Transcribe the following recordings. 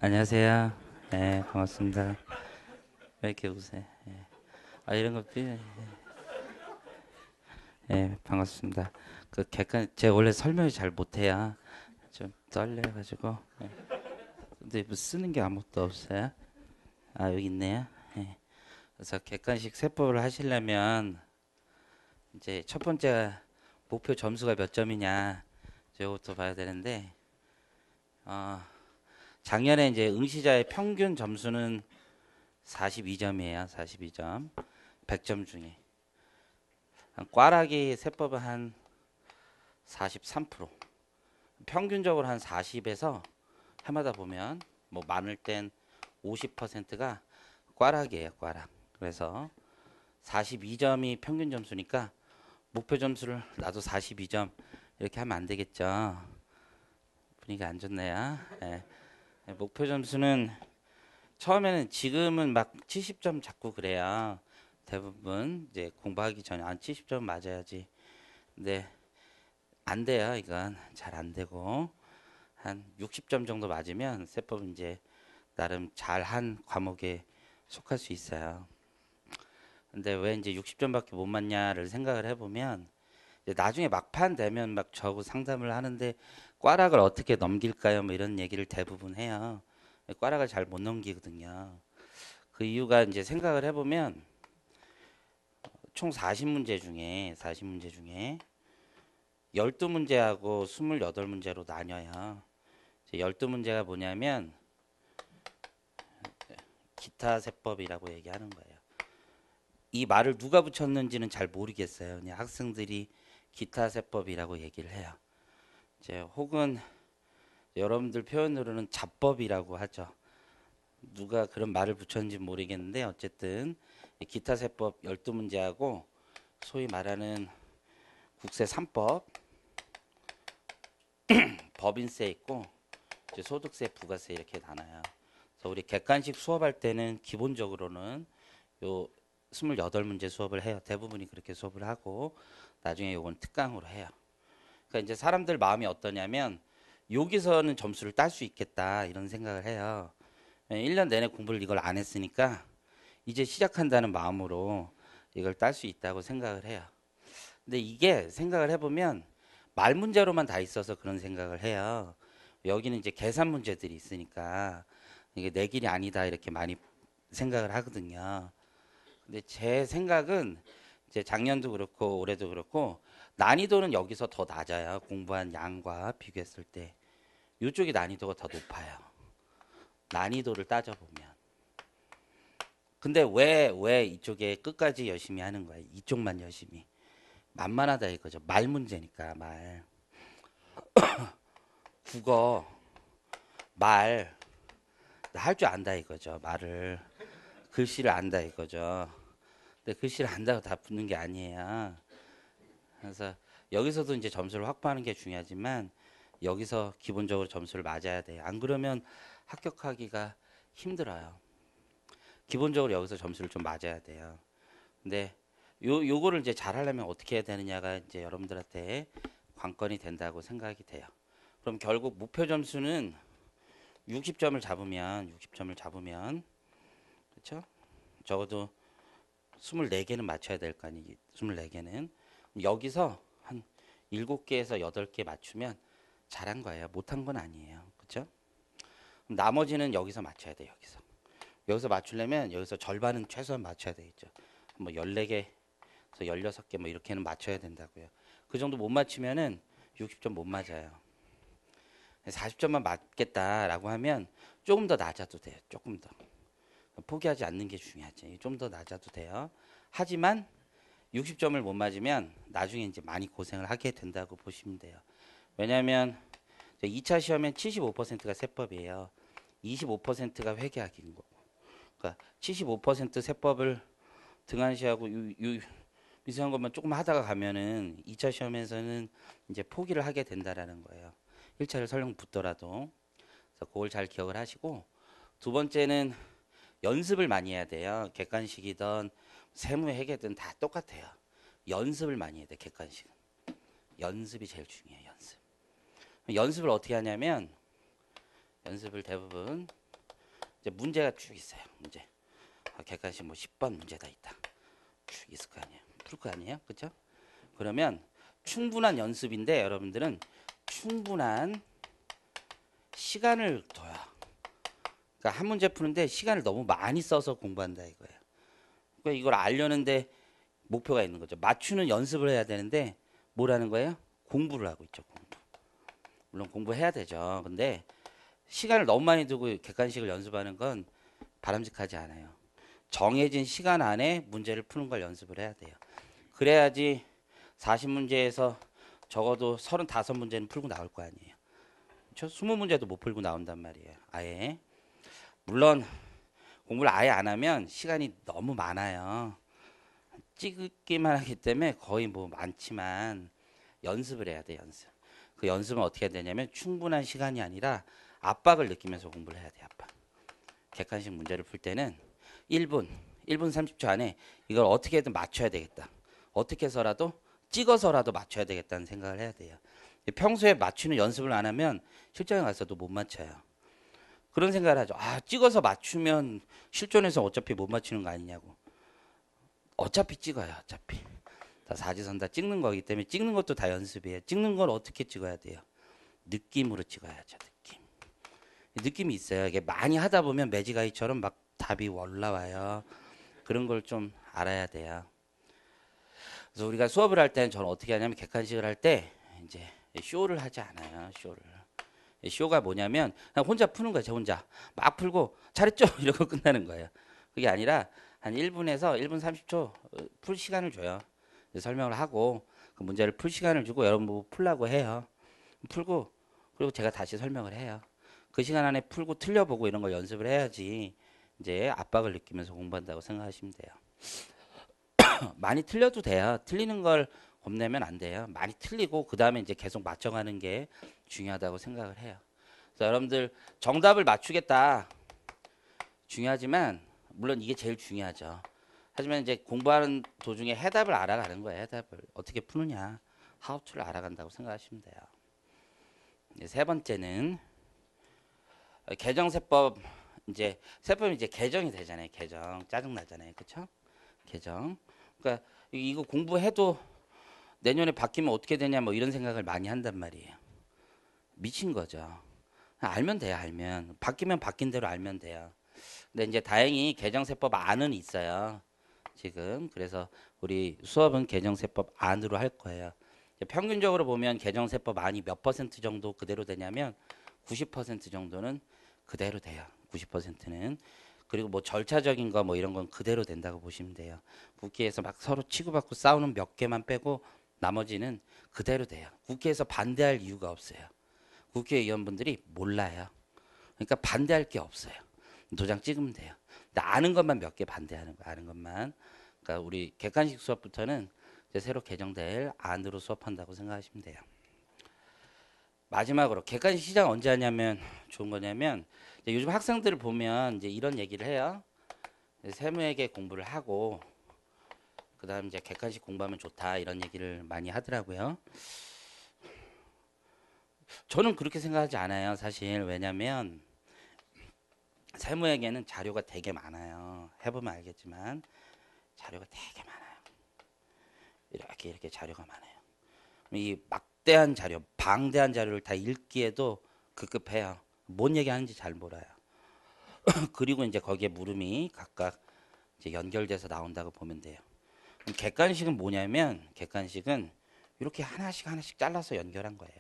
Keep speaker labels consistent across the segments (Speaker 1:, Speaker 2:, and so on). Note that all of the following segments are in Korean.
Speaker 1: 안녕하세요. 네, 반갑습니다. 왜 이렇게 웃으세요? 예. 이런 거 예, 반갑습니다. 제가 원래 설명을 잘 못해요. 좀 떨려가지고. 예. 근데 뭐 쓰는 게 아무것도 없어요. 여기 있네요. 예. 그래서 객관식 세법을 하시려면 이제 첫 번째 목표 점수가 몇 점이냐, 저거부터 봐야 되는데, 어, 작년에 이제 응시자의 평균 점수는 42점이에요. 42점. 100점 중에. 꽈락이 세법은 한 43%, 평균적으로 한 40에서 해마다 보면 뭐 많을 땐 50%가 꽈락이에요, 꽈락. 그래서 42점이 평균 점수니까 목표 점수를 나도 42점 이렇게 하면 안 되겠죠. 분위기 안 좋네요. 예. 목표 점수는 처음에는 지금은 막 70점 잡고 그래요. 대부분 이제 공부하기 전에 70점 맞아야지. 근데 안 돼요. 이건 잘 안 되고 한 60점 정도 맞으면 세법은 이제 나름 잘한 과목에 속할 수 있어요. 근데 왜 이제 60점밖에 못 맞냐를 생각을 해보면 이제 나중에 막판 되면 막 저하고 상담을 하는데 꽈락을 어떻게 넘길까요? 뭐 이런 얘기를 대부분 해요. 꽈락을 잘 못 넘기거든요. 그 이유가 이제 생각을 해보면 총 40문제 중에 12문제하고 28문제로 나뉘어요. 12문제가 뭐냐면 기타 세법이라고 얘기하는 거예요. 이 말을 누가 붙였는지는 잘 모르겠어요. 그냥 학생들이 기타 세법이라고 얘기를 해요. 이제 혹은 여러분들 표현으로는 잡법이라고 하죠. 누가 그런 말을 붙였는지 모르겠는데 어쨌든 기타 세법 12문제하고 소위 말하는 국세 3법, 법인세 있고 이제 소득세, 부가세 이렇게 나눠요. 그래서 우리 객관식 수업할 때는 기본적으로는 요 28문제 수업을 해요. 대부분이 그렇게 수업을 하고 나중에 요건 특강으로 해요. 그러니까 이제 사람들 마음이 어떠냐면 여기서는 점수를 딸 수 있겠다 이런 생각을 해요. 1년 내내 공부를 이걸 안 했으니까 이제 시작한다는 마음으로 이걸 딸 수 있다고 생각을 해요. 근데 이게 생각을 해보면 말 문제로만 다 있어서 그런 생각을 해요. 여기는 이제 계산 문제들이 있으니까 이게 내 길이 아니다 이렇게 많이 생각을 하거든요. 근데 제 생각은 이제 작년도 그렇고 올해도 그렇고 난이도는 여기서 더 낮아요. 공부한 양과 비교했을 때 이쪽이 난이도가 더 높아요. 난이도를 따져보면. 근데 왜 이쪽에 끝까지 열심히 하는 거예요? 이쪽만 열심히. 만만하다 이거죠. 말 문제니까 말. 국어, 말. 할 줄 안다 이거죠. 말을. 글씨를 안다 이거죠. 근데 글씨를 안다고 다 붙는 게 아니에요. 그래서 여기서도 이제 점수를 확보하는 게 중요하지만 여기서 기본적으로 점수를 맞아야 돼요. 안 그러면 합격하기가 힘들어요. 기본적으로 여기서 점수를 좀 맞아야 돼요. 근데 요거를 이제 잘 하려면 어떻게 해야 되느냐가 이제 여러분들한테 관건이 된다고 생각이 돼요. 그럼 결국 목표 점수는 60점을 잡으면 그렇죠? 적어도 24개는 맞춰야 될 거 아니에요. 24개는. 여기서 한 7개에서 8개 맞추면 잘한 거예요. 못한 건 아니에요. 그렇죠? 나머지는 여기서 맞춰야 돼요. 여기서 맞추려면 여기서 절반은 최소한 맞춰야 되겠죠. 뭐 14개, 16개 뭐 이렇게는 맞춰야 된다고요. 그 정도 못 맞추면은 60점 못 맞아요. 40점만 맞겠다라고 하면 조금 더 낮아도 돼요. 조금 더. 포기하지 않는 게 중요하지. 좀 더 낮아도 돼요. 하지만 60점을 못 맞으면 나중에 이제 많이 고생을 하게 된다고 보시면 돼요. 왜냐하면 2차 시험엔 75%가 세법이에요. 25%가 회계학인 거고. 그러니까 75% 세법을 등한시하고 미세한 것만 조금 하다가 가면은 2차 시험에서는 이제 포기를 하게 된다라는 거예요. 1차를 설령 붙더라도. 그래서 그걸 잘 기억을 하시고 두 번째는 연습을 많이 해야 돼요. 객관식이든 세무 회계든 다 똑같아요. 연습을 많이 해야 돼. 객관식은. 연습이 제일 중요해요. 연습을 어떻게 하냐면 연습을 대부분 이제 문제가 쭉 있어요. 문제. 객관식 뭐 10번 문제다 있다. 쭉 있을 거 아니에요. 풀 거 아니에요. 그렇죠? 그러면 충분한 연습인데 여러분들은 충분한 시간을 둬야. 그러니까 한 문제 푸는데 시간을 너무 많이 써서 공부한다 이거예요. 그러니까 이걸 알려는데 목표가 있는 거죠. 맞추는 연습을 해야 되는데 뭐라는 거예요? 공부를 하고 있죠. 공부. 물론 공부해야 되죠. 근데 시간을 너무 많이 두고 객관식을 연습하는 건 바람직하지 않아요. 정해진 시간 안에 문제를 푸는 걸 연습을 해야 돼요. 그래야지 40문제에서 적어도 35문제는 풀고 나올 거 아니에요. 그렇죠? 20문제도 못 풀고 나온단 말이에요. 아예. 물론 공부를 아예 안 하면 시간이 너무 많아요. 찍기만 하기 때문에 거의 뭐 많지만 연습을 해야 돼. 연습. 그 연습은 어떻게 해야 되냐면 충분한 시간이 아니라 압박을 느끼면서 공부를 해야 돼. 압박. 객관식 문제를 풀 때는 1분 30초 안에 이걸 어떻게든 맞춰야 되겠다. 어떻게 해서라도 찍어서라도 맞춰야 되겠다는 생각을 해야 돼요. 평소에 맞추는 연습을 안 하면 실전에 가서도 못 맞춰요. 그런 생각을 하죠. 아, 찍어서 맞추면 실전에서 어차피 못 맞추는 거 아니냐고. 어차피 찍어요. 어차피. 다 사지선 다 찍는 거기 때문에 찍는 것도 다 연습이에요. 찍는 걸 어떻게 찍어야 돼요? 느낌으로 찍어야죠. 느낌. 느낌이 있어요. 이게 많이 하다 보면 매지가이처럼 막 답이 올라와요. 그런 걸 좀 알아야 돼요. 그래서 우리가 수업을 할 때는 저는 어떻게 하냐면 객관식을 할 때 이제 쇼를 하지 않아요. 쇼를. 쇼가 뭐냐면 그냥 혼자 푸는 거예요. 저 혼자 막 풀고 잘했죠? 이러고 끝나는 거예요. 그게 아니라 한 1분에서 1분 30초 풀 시간을 줘요. 설명을 하고 그 문제를 풀 시간을 주고 여러분 보고 풀라고 해요. 풀고 그리고 제가 다시 설명을 해요. 그 시간 안에 풀고 틀려보고 이런 걸 연습을 해야지 이제 압박을 느끼면서 공부한다고 생각하시면 돼요. 많이 틀려도 돼요. 틀리는 걸 겁내면 안 돼요. 많이 틀리고 그 다음에 이제 계속 맞춰가는 게 중요하다고 생각을 해요. 그래서 여러분들 정답을 맞추겠다 중요하지만 물론 이게 제일 중요하죠. 하지만 이제 공부하는 도중에 해답을 알아가는 거예요. 해답을 어떻게 푸느냐, how to를 알아간다고 생각하시면 돼요. 세 번째는 개정세법. 이제 세법이 이제 개정이 되잖아요. 개정 짜증 나잖아요. 그렇죠? 개정. 그러니까 이거 공부해도 내년에 바뀌면 어떻게 되냐 뭐 이런 생각을 많이 한단 말이에요. 미친 거죠. 알면 돼요. 알면 바뀌면 바뀐 대로 알면 돼요. 근데 이제 다행히 개정세법 안은 있어요. 지금 그래서 우리 수업은 개정세법 안으로 할 거예요. 평균적으로 보면 개정세법 안이 몇 퍼센트 정도 그대로 되냐면 90% 정도는 그대로 돼요. 90%는. 그리고 뭐 절차적인 거 뭐 이런 건 그대로 된다고 보시면 돼요. 국회에서 막 서로 치고받고 싸우는 몇 개만 빼고 나머지는 그대로 돼요. 국회에서 반대할 이유가 없어요. 국회의원분들이 몰라요. 그러니까 반대할 게 없어요. 도장 찍으면 돼요. 근데 아는 것만 몇 개 반대하는 거예요. 아는 것만. 그러니까 우리 객관식 수업부터는 이제 새로 개정될 안으로 수업한다고 생각하시면 돼요. 마지막으로 객관식 시작 언제 하냐면 좋은 거냐면 요즘 학생들을 보면 이제 이런 얘기를 해요. 세무회계 공부를 하고 그다음 이제 객관식 공부하면 좋다 이런 얘기를 많이 하더라고요. 저는 그렇게 생각하지 않아요. 사실 왜냐면 세무회계는 자료가 되게 많아요. 해보면 알겠지만 자료가 되게 많아요. 이렇게 자료가 많아요. 이 막대한 자료, 방대한 자료를 다 읽기에도 급급해요. 뭔 얘기하는지 잘 몰라요. 그리고 이제 거기에 물음이 각각 이제 연결돼서 나온다고 보면 돼요. 객관식은 뭐냐면 객관식은 이렇게 하나씩 잘라서 연결한 거예요.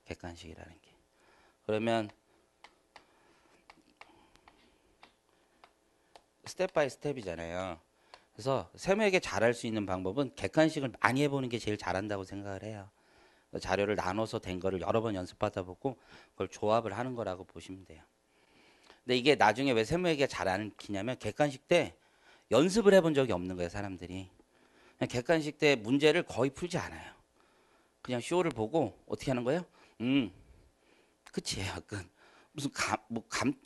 Speaker 1: 객관식이라는 게. 그러면 스텝 바이 스텝이잖아요. 그래서 세무회계 잘할 수 있는 방법은 객관식을 많이 해보는 게 제일 잘한다고 생각을 해요. 자료를 나눠서 된 거를 여러 번 연습하다 보고 그걸 조합을 하는 거라고 보시면 돼요. 근데 이게 나중에 왜 세무회계가 잘 안 익히냐면 객관식 때 연습을 해본 적이 없는 거예요. 사람들이. 그냥 객관식 때 문제를 거의 풀지 않아요. 그냥 쇼를 보고 어떻게 하는 거예요? 끝이에요. 끝. 무슨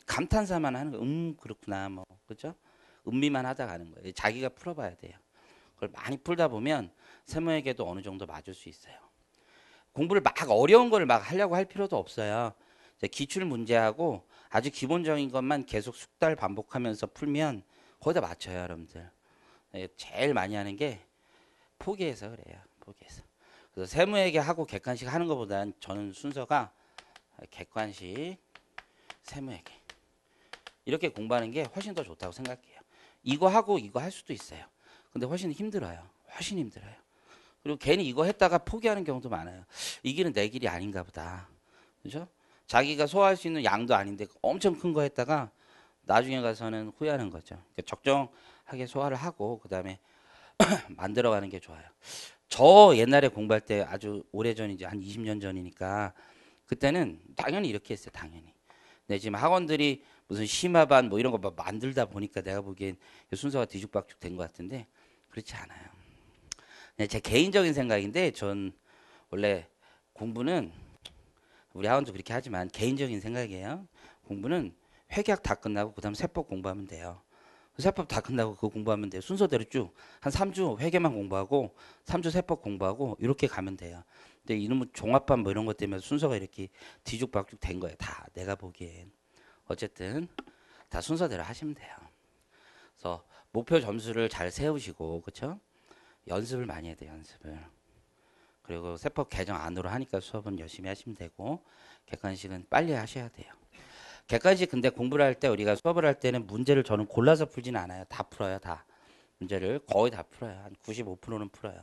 Speaker 1: 감탄사만 하는 거예요. 그렇구나. 뭐 그렇죠? 음미만 하다 가는 거예요. 자기가 풀어봐야 돼요. 그걸 많이 풀다 보면 세무회계도 어느 정도 맞을 수 있어요. 공부를 막 어려운 걸 막 하려고 할 필요도 없어요. 기출 문제하고 아주 기본적인 것만 계속 숙달 반복하면서 풀면 거기다 맞춰요, 여러분들. 예, 제일 많이 하는 게 포기해서 그래요. 포기해서. 그래서 세무회계 하고 객관식 하는 것보다는 저는 순서가 객관식, 세무회계 이렇게 공부하는 게 훨씬 더 좋다고 생각해요. 이거 하고 이거 할 수도 있어요. 근데 훨씬 힘들어요. 훨씬 힘들어요. 그리고 괜히 이거 했다가 포기하는 경우도 많아요. 이 길은 내 길이 아닌가 보다. 그죠? 자기가 소화할 수 있는 양도 아닌데 엄청 큰 거 했다가 나중에 가서는 후회하는 거죠. 그러니까 적정하게 소화를 하고 그 다음에 만들어가는 게 좋아요. 저 옛날에 공부할 때 아주 오래전이지 한 20년 전이니까 그때는 당연히 이렇게 했어요. 당연히. 근데 지금 학원들이 무슨 심화반 뭐 이런 거 만들다 보니까 내가 보기엔 순서가 뒤죽박죽 된 것 같은데 그렇지 않아요. 그냥 제 개인적인 생각인데 전 원래 공부는 우리 학원도 그렇게 하지만 개인적인 생각이에요. 공부는 회계학 다 끝나고 그다음 세법 공부하면 돼요. 세법 다 끝나고 그거 공부하면 돼요. 순서대로 쭉 한 3주 회계만 공부하고 3주 세법 공부하고 이렇게 가면 돼요. 근데 이놈의 종합반 뭐 이런 것 때문에 순서가 이렇게 뒤죽박죽 된 거예요. 다 내가 보기엔. 어쨌든 다 순서대로 하시면 돼요. 그래서 목표 점수를 잘 세우시고 그렇죠? 연습을 많이 해야 돼요. 연습을. 그리고 세법 개정 안으로 하니까 수업은 열심히 하시면 되고 객관식은 빨리 하셔야 돼요. 객관식 근데 공부를 할 때 우리가 수업을 할 때는 문제를 저는 골라서 풀지는 않아요. 다 풀어요. 다. 문제를 거의 다 풀어요. 한 95%는 풀어요.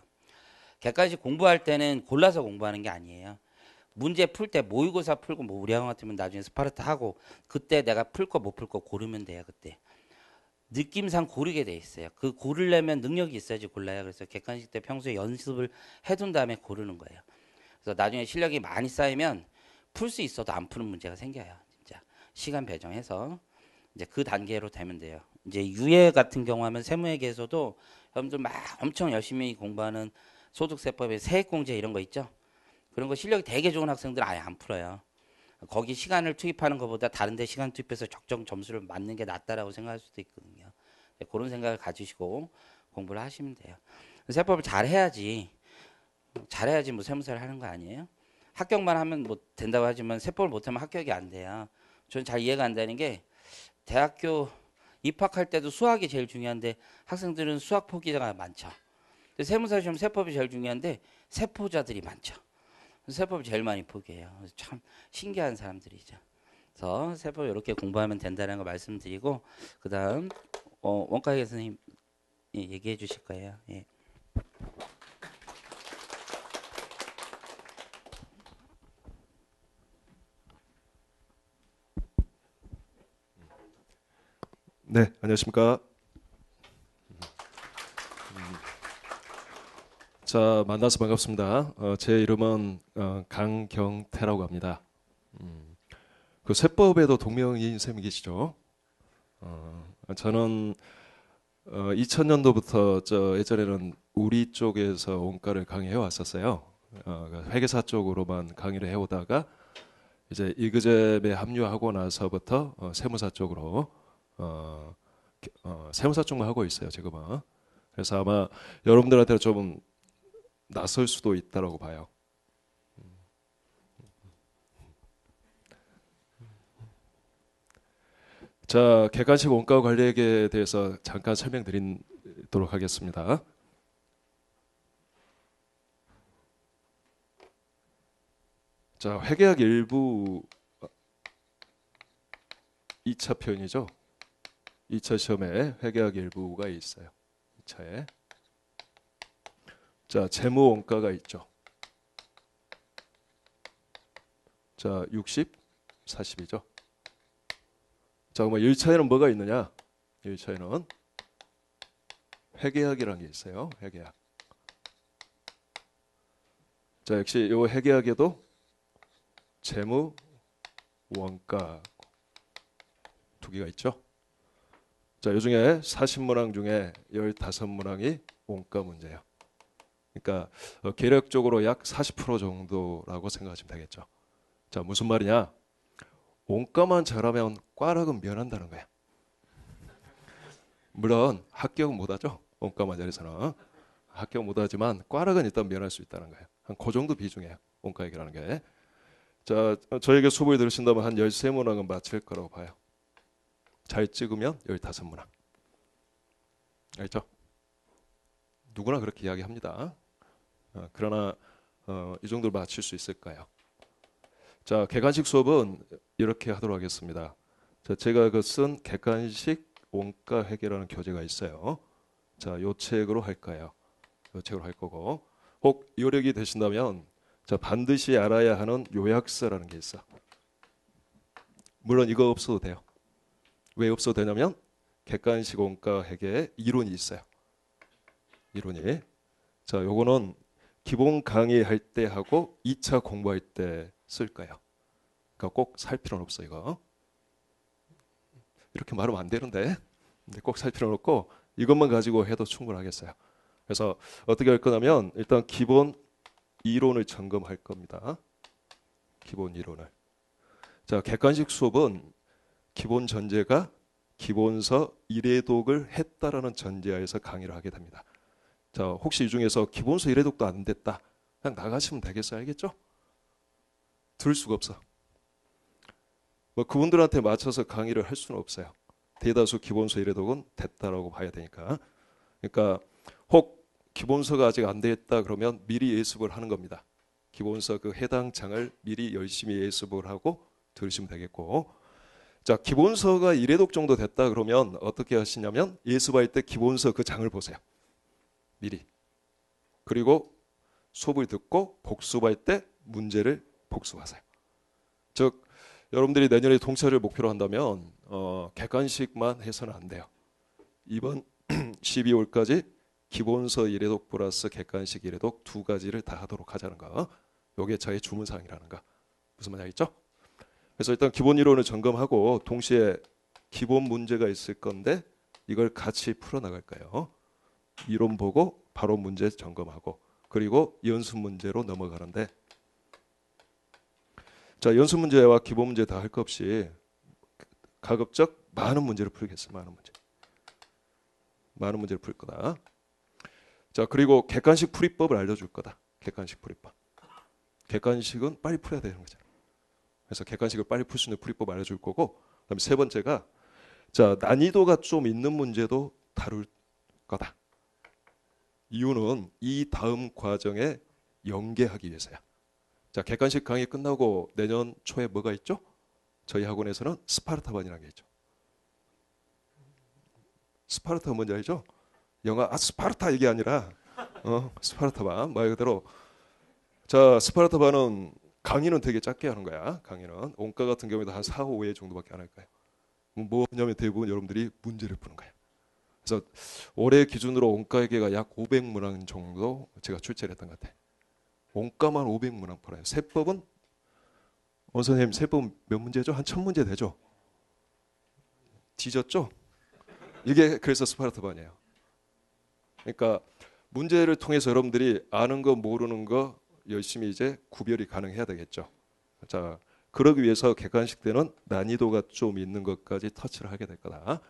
Speaker 1: 객관식 공부할 때는 골라서 공부하는 게 아니에요. 문제 풀 때 모의고사 풀고 뭐 우리 학원 같으면 나중에 스파르타 하고 그때 내가 풀 거 못 풀 거 고르면 돼요. 그때. 느낌상 고르게 돼 있어요. 그 고르려면 능력이 있어야지 골라요. 그래서 객관식 때 평소에 연습을 해둔 다음에 고르는 거예요. 그래서 나중에 실력이 많이 쌓이면 풀 수 있어도 안 푸는 문제가 생겨요. 진짜 시간 배정해서 이제 그 단계로 되면 돼요. 이제 유예 같은 경우 하면 세무회계에서도 여러분들 막 엄청 열심히 공부하는 소득세법에 세액공제 이런 거 있죠. 그런 거 실력이 되게 좋은 학생들은 아예 안 풀어요. 거기 시간을 투입하는 것보다 다른 데 시간 투입해서 적정 점수를 맞는 게 낫다라고 생각할 수도 있거든요. 그런 생각을 가지시고 공부를 하시면 돼요. 세법을 잘해야지 뭐 세무사를 하는 거 아니에요? 합격만 하면 뭐 된다고 하지만 세법을 못하면 합격이 안 돼요. 저는 잘 이해가 안 되는 게 대학교 입학할 때도 수학이 제일 중요한데 학생들은 수학 포기자가 많죠. 세무사 시험 세법이 제일 중요한데 세포자들이 많죠. 세법을 제일 많이 포기해요. 참 신기한 사람들이죠. 그래서 세법 이렇게 공부하면 된다는 거 말씀드리고 그 다음 원가회 선생님 얘기해 주실 거예요. 예.
Speaker 2: 네, 안녕하십니까. 자, 만나서 반갑습니다. 제 이름은 강경태라고 합니다. 그 세법에도 동명이인 쌤이 계시죠? 저는 2000년도부터 예전에는 우리 쪽에서 원가를 강의해 왔었어요. 회계사 쪽으로만 강의를 해오다가 이제 이그잽에 합류하고 나서부터 세무사 쪽으로 세무사 쪽만 하고 있어요, 지금은. 그래서 아마 여러분들한테 좀 낯설 수도 있다라고 봐요. 자, 객관식 원가 관리액에 대해서 잠깐 설명드리도록 하겠습니다. 자, 회계학 일부 2차 표현이죠. 2차 시험에 회계학 일부가 있어요. 2차에. 자, 재무 원가가 있죠. 자, 60, 40이죠. 자, 그러면 1차에는 뭐가 있느냐? 1차에는 회계학이라는 게 있어요. 회계학. 자, 역시 이 회계학에도 재무 원가 두 개가 있죠. 자, 이 중에 40문항 중에 15문항이 원가 문제예요. 그러니까 계략적으로 약 40% 정도라고 생각하시면 되겠죠. 자, 무슨 말이냐? 원가만 잘하면 꽈락은 면한다는 거야. 물론 합격 못하죠. 원가만 잘해서는. 합격 못하지만 꽈락은 일단 면할 수 있다는 거예요. 한 그 정도 비중이에요. 원가 얘기라는 게. 자, 저에게 수업을 들으신다면 한 13문항은 맞힐 거라고 봐요. 잘 찍으면 15문항. 알죠? 누구나 그렇게 이야기합니다. 그러나 이 정도를 맞출 수 있을까요? 자, 객관식 수업은 이렇게 하도록 하겠습니다. 자, 제가 쓴 객관식 원가 회계라는 교재가 있어요. 자, 요 책으로 할까요? 요 책으로 할 거고, 혹 요력이 되신다면 자, 반드시 알아야 하는 요약서라는 게 있어. 물론 이거 없어도 돼요. 왜 없어도 되냐면 객관식 원가 회계에 이론이 있어요. 이론이. 자, 요거는 기본 강의할 때 하고 2차 공부할 때 쓸 거예요. 그러니까 꼭 살 필요는 없어 이거. 이렇게 말하면 안 되는데. 근데 꼭 살 필요는 없고 이것만 가지고 해도 충분하겠어요. 그래서 어떻게 할 거냐면 일단 기본 이론을 점검할 겁니다. 기본 이론을. 자, 객관식 수업은 기본 전제가 기본서 1회독을 했다라는 전제하에서 강의를 하게 됩니다. 자, 혹시 이 중에서 기본서 1회독도 안 됐다. 그냥 나가시면 되겠어요. 알겠죠? 들을 수가 없어. 뭐 그분들한테 맞춰서 강의를 할 수는 없어요. 대다수 기본서 1회독은 됐다라고 봐야 되니까. 그러니까 혹 기본서가 아직 안 됐다 그러면 미리 예습을 하는 겁니다. 기본서 그 해당 장을 미리 열심히 예습을 하고 들으시면 되겠고. 자, 기본서가 1회독 정도 됐다 그러면 어떻게 하시냐면 예습할 때 기본서 그 장을 보세요. 미리. 그리고 수업을 듣고 복습할 때 문제를 복습하세요. 즉 여러분들이 내년에 통찰을 목표로 한다면 객관식만 해서는 안 돼요. 이번 12월까지 기본서 1회독 플러스 객관식 1회독 두 가지를 다 하도록 하자는 거. 이게 저의 주문사항이라는 거. 무슨 말인지 알겠죠? 그래서 일단 기본 이론을 점검하고 동시에 기본 문제가 있을 건데 이걸 같이 풀어나갈 거예요. 이론 보고 바로 문제 점검하고 그리고 연습 문제로 넘어가는데 자, 연습 문제와 기본 문제 다 할 것 없이 가급적 많은 문제를 풀겠어요. 많은 문제. 많은 문제를 풀 거다. 자, 그리고 객관식 풀이법을 알려줄 거다. 객관식 풀이법. 객관식은 빨리 풀어야 되는 거잖아요. 그래서 객관식을 빨리 풀 수 있는 풀이법 알려줄 거고 그다음에 세 번째가 자, 난이도가 좀 있는 문제도 다룰 거다. 이유는 이 다음 과정에 연계하기 위해서야. 자, 객관식 강의 끝나고 내년 초에 뭐가 있죠? 저희 학원에서는 스파르타반이라는 게 있죠. 스파르타가 뭔지 알죠? 영화 스파르타 이게 아니라 스파르타반 말 그대로 자, 스파르타반은 강의는 되게 짧게 하는 거야. 강의는 원가 같은 경우에도 한 4, 5회 정도밖에 안 할 거예요. 뭐냐면 대부분 여러분들이 문제를 푸는 거예요. 그래서 올해 기준으로 원가 회계가 약 500문항 정도 제가 출제를 했던 것 같아요. 원가만 500문항 풀어요. 세법은 원선생님 세법 몇 문제죠? 한 1000문제 되죠? 뒤졌죠? 이게 그래서 스파르타반이에요. 그러니까 문제를 통해서 여러분들이 아는 거 모르는 거 열심히 이제 구별이 가능해야 되겠죠. 자, 그러기 위해서 객관식 때는 난이도가 좀 있는 것까지 터치를 하게 될 거다.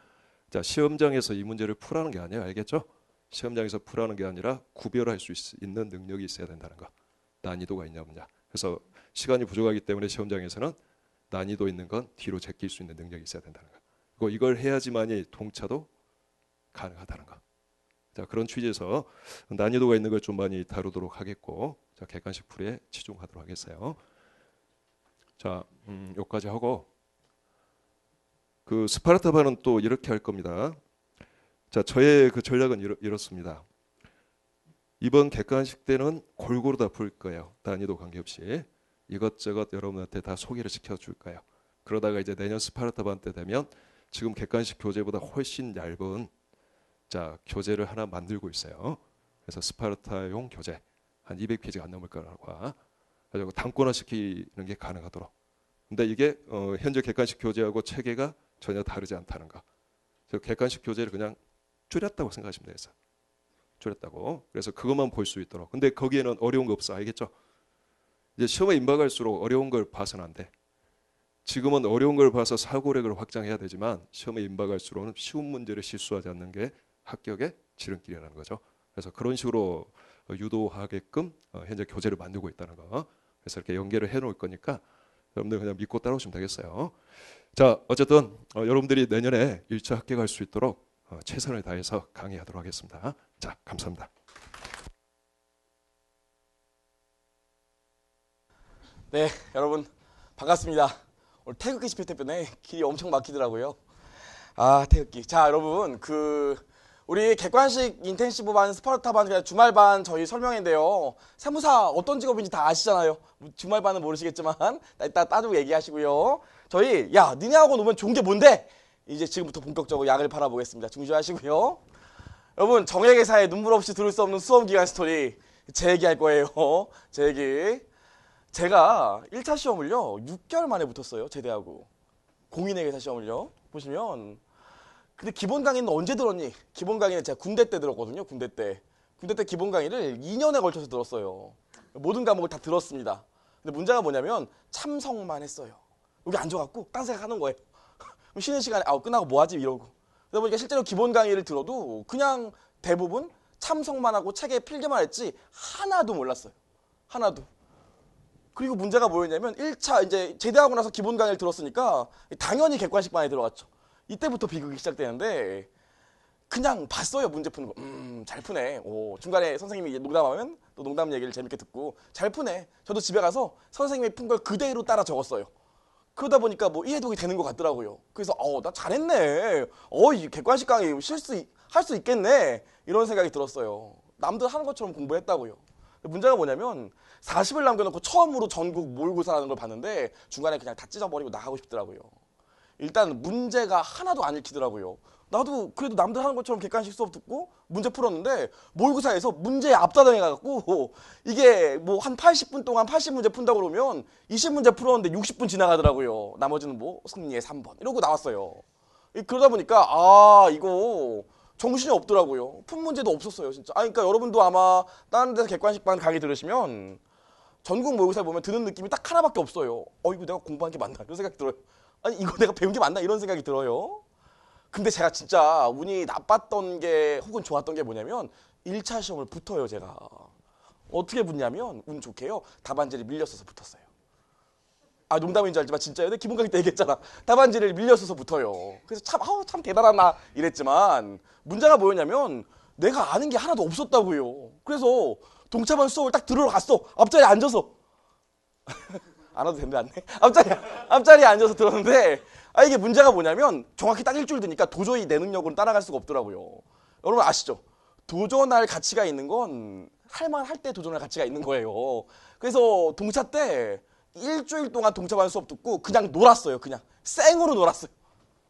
Speaker 2: 자, 시험장에서 이 문제를 풀라는 게 아니에요. 알겠죠? 시험장에서 풀라는 게 아니라 구별할 수 있는 능력이 있어야 된다는 거. 난이도가 있냐 없냐. 그래서 시간이 부족하기 때문에 시험장에서는 난이도 있는 건 뒤로 제낄 수 있는 능력이 있어야 된다는 거. 그리고 이걸 해야지만이 통차도 가능하다는 거. 자, 그런 취지에서 난이도가 있는 걸 좀 많이 다루도록 하겠고, 자, 객관식 풀이에 치중하도록 하겠어요. 자, 여기까지 하고 그 스파르타반은 또 이렇게 할 겁니다. 자, 저의 그 전략은 이렇습니다. 이번 객관식 때는 골고루 다 풀 거예요. 난이도 관계없이 이것저것 여러분한테 다 소개를 시켜줄 거예요. 그러다가 이제 내년 스파르타반 때 되면 지금 객관식 교재보다 훨씬 얇은 자, 교재를 하나 만들고 있어요. 그래서 스파르타용 교재 한 200페이지가 안 넘을 거라고 그래서 단권화 시키는 게 가능하도록. 근데 이게 현재 객관식 교재하고 체계가 전혀 다르지 않다는 거. 그래서 객관식 교재를 그냥 줄였다고 생각하시면 되겠어요. 줄였다고. 그래서 그것만 볼 수 있도록. 근데 거기에는 어려운 거 없어. 알겠죠? 이제 시험에 임박할수록 어려운 걸 봐서는 안 돼. 지금은 어려운 걸 봐서 사고력을 확장해야 되지만 시험에 임박할수록은 쉬운 문제를 실수하지 않는 게 합격의 지름길이라는 거죠. 그래서 그런 식으로 유도하게끔 현재 교재를 만들고 있다는 거. 그래서 이렇게 연계를 해놓을 거니까 여러분들 그냥 믿고 따라오시면 되겠어요. 자, 어쨌든 여러분들이 내년에 1차 합격할 수 있도록 최선을 다해서 강의하도록 하겠습니다. 자, 감사합니다.
Speaker 3: 네, 여러분 반갑습니다. 오늘 태극기 집회 때문에 길이 엄청 막히더라고요. 아, 태극기. 자, 여러분 우리 객관식 인텐시브 반, 스파르타 반, 그냥 주말 반 저희 설명인데요. 세무사 어떤 직업인지 다 아시잖아요. 주말 반은 모르시겠지만 이따 따지고 얘기하시고요. 저희 니네하고 놀면 좋은 게 뭔데? 이제 지금부터 본격적으로 약을 팔아보겠습니다. 중지하시고요. 여러분 정예계사에 눈물 없이 들을 수 없는 수험 기간 스토리 제 얘기할 거예요. 제 얘기. 제가 1차 시험을요 6개월 만에 붙었어요. 제대하고 공인회계사 시험을요. 보시면 근데 기본 강의는 언제 들었니? 기본 강의는 제가 군대 때 들었거든요. 군대 때 기본 강의를 2년에 걸쳐서 들었어요. 모든 과목을 다 들었습니다. 근데 문제가 뭐냐면 참석만 했어요. 여기 앉아갖고 딴 생각하는 거예요. 그럼 쉬는 시간에 끝나고 뭐하지 이러고. 그러다 보니까 실제로 기본 강의를 들어도 그냥 대부분 참석만 하고 책에 필기만 했지 하나도 몰랐어요. 하나도. 그리고 문제가 뭐였냐면 1차 이제 제대하고 나서 기본 강의를 들었으니까 당연히 객관식 반에 들어갔죠. 이때부터 비극이 시작되는데 그냥 봤어요. 문제 푸는 거. 잘 푸네. 중간에 선생님이 농담하면 또 농담 얘기를 재밌게 듣고 잘 푸네. 저도 집에 가서 선생님이 푼 걸 그대로 따라 적었어요. 그러다 보니까 뭐 이해독이 되는 것 같더라고요. 그래서 나 잘했네. 이 객관식 강의 할 수 있겠네. 이런 생각이 들었어요. 남들 하는 것처럼 공부했다고요. 문제가 뭐냐면 40을 남겨놓고 처음으로 전국 모의고사라는 걸 봤는데 중간에 그냥 다 찢어버리고 나가고 싶더라고요. 일단 문제가 하나도 안 읽히더라고요. 나도 그래도 남들 하는 것처럼 객관식 수업 듣고 문제 풀었는데 모의고사에서 문제에 압사당해가지고 이게 뭐 한 80분 동안 80문제 푼다고 그러면 20문제 풀었는데 60분 지나가더라고요. 나머지는 뭐 승리의 3번 이러고 나왔어요. 그러다 보니까 이거 정신이 없더라고요. 푼 문제도 없었어요, 진짜. 그러니까 여러분도 아마 다른 데서 객관식반 강의 들으시면 전국 모의고사 보면 드는 느낌이 딱 하나밖에 없어요. 이거 내가 공부한 게 맞나? 이런 생각이 들어요. 이거 내가 배운 게 맞나? 이런 생각이 들어요. 근데 제가 진짜 운이 나빴던 게 혹은 좋았던 게 뭐냐면 1차 시험을 붙어요, 제가. 어떻게 붙냐면 운 좋게요. 답안지를 밀렸어서 붙었어요. 농담인 줄 알지만 진짜요. 근데 기본 강의 때 얘기했잖아. 답안지를 밀렸어서 붙어요. 그래서 참 대단하나 이랬지만 문제가 뭐였냐면 내가 아는 게 하나도 없었다고요. 그래서 동차반 수업을 딱 들으러 갔어. 앞자리에 앉아서. 안 와도 된대, 안 돼? 앞자리에 앉아서 들었는데 이게 문제가 뭐냐면 정확히 딱 일주일 드니까 도저히 내 능력으로는 따라갈 수가 없더라고요. 여러분 아시죠? 도전할 가치가 있는 건 할만할 때 도전할 가치가 있는 거예요. 그래서 동차 때 일주일 동안 동차반 수업 듣고 그냥 놀았어요. 그냥 생으로 놀았어요.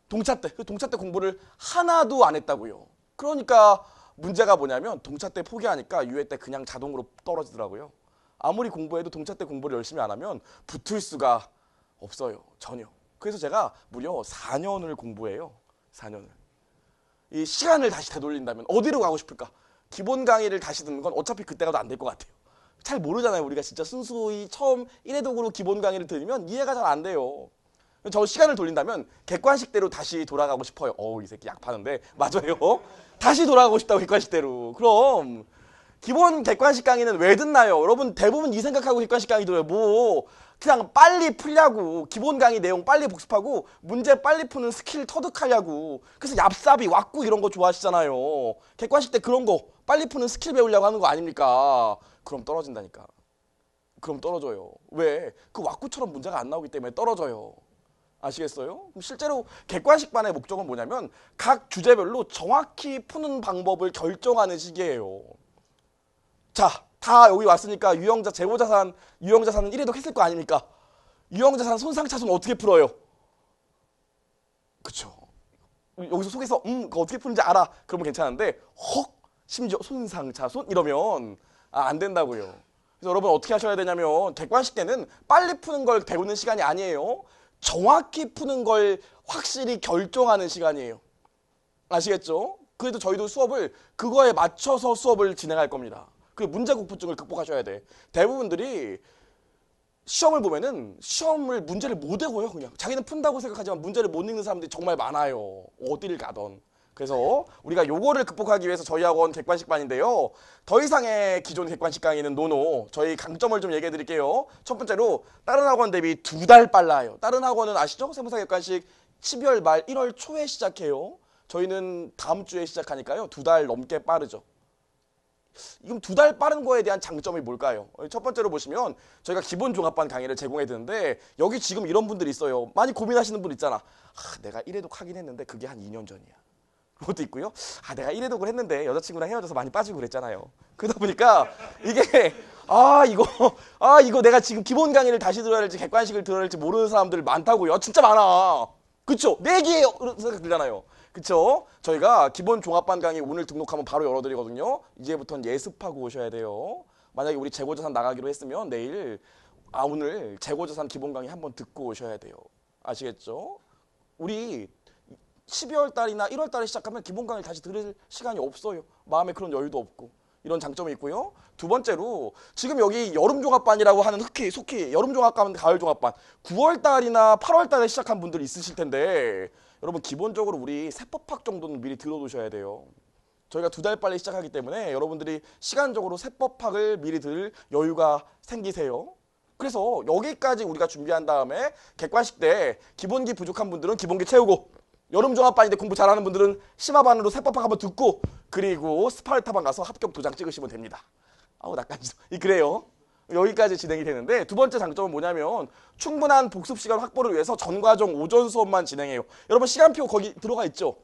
Speaker 3: 동차 때 공부를 하나도 안 했다고요. 그러니까 문제가 뭐냐면 동차 때 포기하니까 유예 때 그냥 자동으로 떨어지더라고요. 아무리 공부해도 동차 때 공부를 열심히 안 하면 붙을 수가 없어요. 전혀. 그래서 제가 무려 4년을 공부해요. 4년을. 이 시간을 다시 되돌린다면 어디로 가고 싶을까? 기본 강의를 다시 듣는 건 어차피 그때 가도 안 될 것 같아요. 잘 모르잖아요. 우리가 진짜 순수히 처음 1회독으로 기본 강의를 들으면 이해가 잘 안 돼요. 저 시간을 돌린다면 객관식대로 다시 돌아가고 싶어요. 이 새끼 약 파는데 맞아요. 다시 돌아가고 싶다고 객관식대로. 그럼 기본 객관식 강의는 왜 듣나요? 여러분 대부분 이 생각하고 객관식 강의 들어요. 그냥 빨리 풀려고 기본 강의 내용 빨리 복습하고 문제 빨리 푸는 스킬 터득하려고. 그래서 얍삽이 왁구 이런 거 좋아하시잖아요. 객관식 때 그런 거 빨리 푸는 스킬 배우려고 하는 거 아닙니까? 그럼 떨어진다니까. 그럼 떨어져요. 왜? 그 왁구처럼 문제가 안 나오기 때문에 떨어져요. 아시겠어요? 실제로 객관식반의 목적은 뭐냐면 각 주제별로 정확히 푸는 방법을 결정하는 시기예요. 자, 다 여기 왔으니까 재고자산, 유형자산은 1회독 했을 거 아닙니까? 유형자산 손상차손 어떻게 풀어요? 그쵸. 여기서 속에서 그거 어떻게 푸는지 알아. 그러면 괜찮은데 심지어 손상차손 이러면 안 된다고요. 그래서 여러분 어떻게 하셔야 되냐면 객관식 때는 빨리 푸는 걸 배우는 시간이 아니에요. 정확히 푸는 걸 확실히 결정하는 시간이에요. 아시겠죠? 그래도 저희도 수업을 그거에 맞춰서 수업을 진행할 겁니다. 그 문제 공포증을 극복하셔야 돼. 대부분들이 시험을 보면은 문제를 못 외워요. 그냥 자기는 푼다고 생각하지만 문제를 못 읽는 사람들이 정말 많아요. 어디를 가던. 그래서 우리가 요거를 극복하기 위해서 저희 학원 객관식반인데요. 더 이상의 기존 객관식 강의는 노노. 저희 강점을 좀 얘기해 드릴게요. 첫 번째로 다른 학원 대비 2달 빨라요. 다른 학원은 아시죠? 세무사 객관식 12월 말 1월 초에 시작해요. 저희는 다음 주에 시작하니까요. 2달 넘게 빠르죠. 그럼 2달 빠른 거에 대한 장점이 뭘까요? 첫 번째로 보시면 저희가 기본 종합반 강의를 제공해 드는데 여기 지금 이런 분들이 있어요. 많이 고민하시는 분 있잖아. 내가 1회독 하긴 했는데 그게 한 2년 전이야. 그것도 있고요. 내가 1회독을 했는데 여자친구랑 헤어져서 많이 빠지고 그랬잖아요. 그러다 보니까 이게 이거 내가 지금 기본 강의를 다시 들어야 될지 객관식을 들어야 될지 모르는 사람들 많다고요. 진짜 많아. 그쵸? 내기예요. 그런 생각 들잖아요. 그쵸? 저희가 기본 종합반 강의 오늘 등록하면 바로 열어드리거든요. 이제부터는 예습하고 오셔야 돼요. 만약에 우리 재고자산 나가기로 했으면 내일 오늘 재고자산 기본 강의 한번 듣고 오셔야 돼요. 아시겠죠? 우리 12월 달이나 1월 달에 시작하면 기본 강의를 다시 들을 시간이 없어요. 마음에 그런 여유도 없고. 이런 장점이 있고요. 두 번째로 지금 여기 여름종합반이라고 하는 속히 여름종합반, 가을종합반 9월 달이나 8월 달에 시작한 분들이 있으실 텐데 여러분 기본적으로 우리 세법학 정도는 미리 들어두셔야 돼요. 저희가 2달 빨리 시작하기 때문에 여러분들이 시간적으로 세법학을 미리 들을 여유가 생기세요. 그래서 여기까지 우리가 준비한 다음에 객관식 때 기본기 부족한 분들은 기본기 채우고 여름종합반인데 공부 잘하는 분들은 심화반으로 세법학 한번 듣고 그리고 스파르타반 가서 합격 도장 찍으시면 됩니다. 낯간지러. 그래요. 여기까지 진행이 되는데 두 번째 장점은 뭐냐면 충분한 복습 시간 확보를 위해서 전과정 오전 수업만 진행해요. 여러분 시간표 거기 들어가 있죠?